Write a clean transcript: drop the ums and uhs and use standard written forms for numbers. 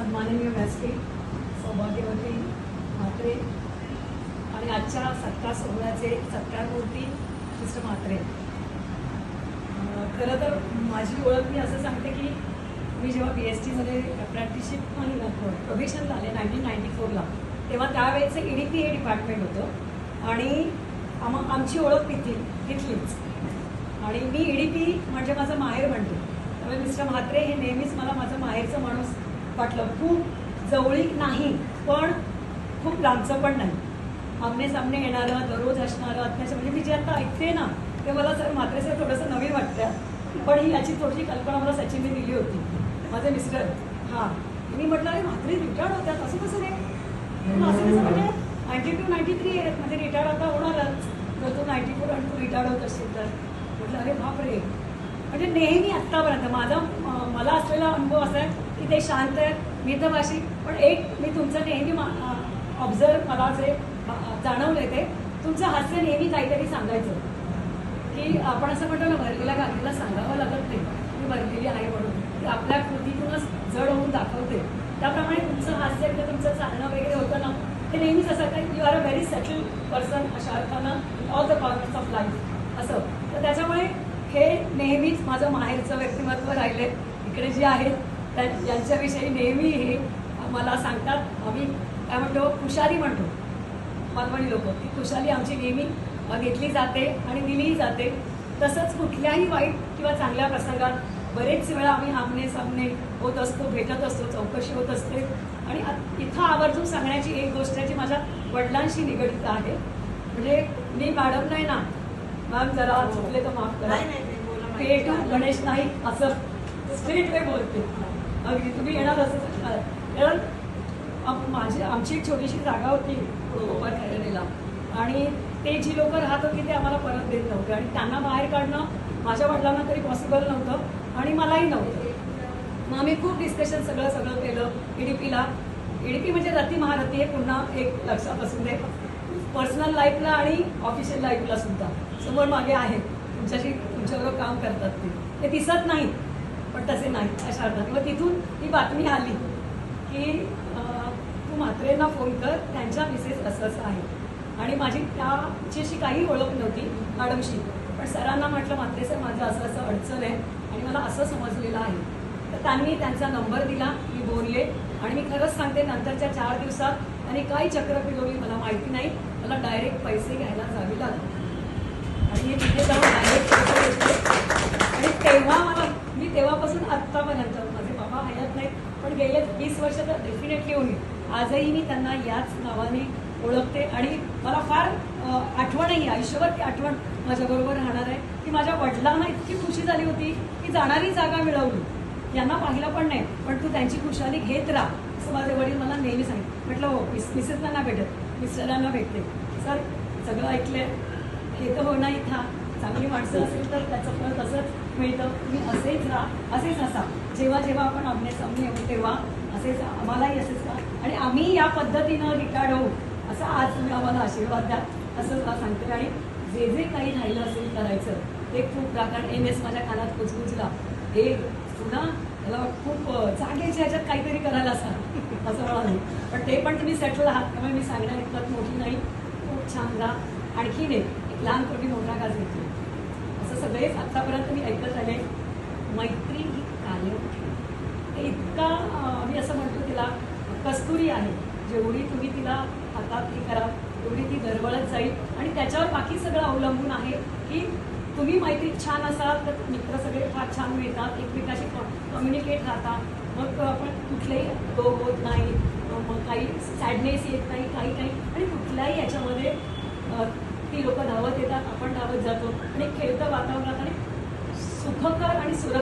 सन्माननीय व्यासपीठ, सौभाग्यवती म्हात्रे आणि आजच्या सत्कार सोहळ्याचे सत्कारमूर्ती मिस्टर म्हात्रे. खरं तर माझी ओळख मी असं सांगते की मी जेव्हा BSTमध्ये अप्रेंटिसशिप आणि प्रोबेशनला आले 1994ला, तेव्हा त्यावेळेचं EDP हे डिपार्टमेंट होतं आणि आमची ओळख तिथलीच. आणि मी EDP म्हणजे माझं माहेर म्हणते, त्यामुळे मिस्टर म्हात्रे हे नेहमीच मला माझं माहेरचं माणूस वाटलं. खूप जवळीक नाही पण खूप लांबचं पण नाही, आमने सामने येणारं, दररोज असणारं. त्याच्या म्हणजे मी जे आता ऐकते ना ते मला सर म्हात्रे सर थोडंसं नवीन वाटतं, पण ही याची थोडीशी कल्पना मला सचिनने दिली होती, माझे मिस्टर. हां, मी म्हटलं अरे म्हात्रे रिटायर्ड होत्यात असं कसं रे, असं कसं म्हणजे 92, 93 आहेत म्हणजे रिटायर्ड आता होणारच, जर तू 94 आणि तू रिटायर्ड होत असेल तर. म्हटलं अरे बापरे. म्हणजे नेहमी आत्तापर्यंत मला असलेला अनुभव असा आहे की ते शांत आहेत, मितभाषी. पण एक मी तुमचं नेहमी ऑब्झर्व मला जे जाणवलं ते तुमचं हास्य नेहमी काहीतरी सांगायचं, की आपण असं म्हणतो ना भरलेल्या गाडीला सांगावं लागत नाही मी भरलेली आहे म्हणून, ती आपल्या कृतीतूनच जड होऊन दाखवते. त्याप्रमाणे तुमचं हास्य किंवा तुमचं चालणं वगैरे होतं ना ते नेहमीच असं काय you are a very settle person अशा अर्थानं all the corners of life असं. तर त्याच्यामुळे हे नेहमीच माझं माहेरचं व्यक्तिमत्व राहिले. इकडे जे आहेत यांच्याविषयी नेहमी हे मला सांगतात. आम्ही काय म्हणतो खुशाली म्हणतो मालवणी लोक, ती खुशाली आमची नेहमी घेतली जाते आणि दिलीही जाते. तसंच कुठल्याही वाईट किंवा चांगल्या प्रसंगात बरेच वेळा आम्ही आमने सामने होत असतो, भेटत असतो, चौकशी होत असते. आणि इथं आवर्जून सांगण्याची एक गोष्ट आहे जी माझ्या वडिलांशी निगडित आहे. म्हणजे मी मॅडम नाही ना मॅम, जरा चुकले तर माफ करा, पेटू गणेश नाईक असं स्ट्रेट वे बोलते. अगदी तुम्ही येणार असं. आमची एक छोटीशी जागा होती कोपर खैरेला आणि ते जी लोक राहत होती ते आम्हाला परत देत नव्हते आणि त्यांना बाहेर काढणं माझ्या वडिलांना तरी पॉसिबल नव्हतं आणि मलाही नव्हतं. मग आम्ही खूप डिस्कशन सगळं केलं. EDP म्हणजे रती महारथी हे पुन्हा एक लक्षात असून दे, पर्सनल लाईफला आणि ऑफिशियल लाईफला सुद्धा समोर मागे आहेत, तुमच्याबरोबर काम करतात ते दिसत नाही पण तसे नाही अशा अर्थात. मग तिथून ही बातमी आली की तू म्हात्रेंना फोन कर, त्यांच्या मिसेस असं आहे. आणि माझी त्याच्याशी काही ओळख नव्हती मॅडमशी, पण सरांना म्हटलं म्हात्रे सर माझं असं अडचण आहे आणि मला असं समजलेलं आहे. तर त्यांनी त्यांचा नंबर दिला, मी बोलले आणि मी खरंच सांगते नंतरच्या 4 दिवसात त्यांनी काही चक्र फिरवली मला माहिती नाही, मला डायरेक्ट पैसे घ्यायला जावे लागले आणि हे तिथे जाऊन डायरेक्ट पैसे घेतले. आणि मी तेव्हापासून आत्तापर्यंत माझे बाबा हयात नाहीत पण गेले 20 वर्ष तर डेफिनेटली होईल, आजही मी त्यांना याच नावाने ओळखते. आणि मला फार आठवणही, आयुष्यभर ती आठवण माझ्याबरोबर राहणार आहे की माझ्या वडिलांना इतकी खुशी झाली होती की जाणारी जागा मिळवली, यांना पाहिलं पण नाही पण तू त्यांची खुशाली घेत राहा असं माझे वडील मला नेहमी सांगितलं. म्हटलं हो मिसेसला ना भेटत मिस्टरांना भेटते. सर सगळं ऐकलंय, हे तर हो ना, इथं चांगली माणसं असेल तर त्याचं फळ तसंच मिळतं. तुम्ही असेच राहा, असेच असा, जेव्हा जेव्हा आपण आमने सामने येऊ तेव्हा असेच आम्हालाही असेच का आणि आम्ही या पद्धतीनं रिटायर्ड होऊ असं आज तुम्ही आम्हाला आशीर्वाद द्या असं मला सांगते. आणि जे जे काही राहिलं असेल करायचं ते खूप कारण MS माझ्या कानात कुजकुजला, हे पुन्हा मला खूप जागेच्या ह्याच्यात काहीतरी करायला सांग असं मला नाही, पण ते पण तुम्ही सेटल आहात त्यामुळे मी सांगणार इतकं मोठी नाही, खूप छान राहा. आणखीन एक लहान पोटी मोठा गाज घेतली असं सगळेच आत्तापर्यंत मी ऐकत आले. मैत्री ही कायम ते इतका मी असं म्हणतो तिला कस्तुरी आहे, जेवढी तुम्ही तिला हातात हे करा तेवढी ती दरवळत जाईल आणि त्याच्यावर बाकी सगळं अवलंबून आहे की तुम्ही मैत्रीत छान असाल तर मित्र सगळे फार छान मिळतात, एकमेकाशी कम्युनिकेट राहतात, मग आपण कुठलेही रोग होत नाही, मग काही सॅडनेस येत नाही, काही आणि कुठल्याही याच्यामध्ये ती लोक धावत येतात, आपण धावत जातो आणि खेळतं वातावरणात आणि सुखकर आणि सुरक्षित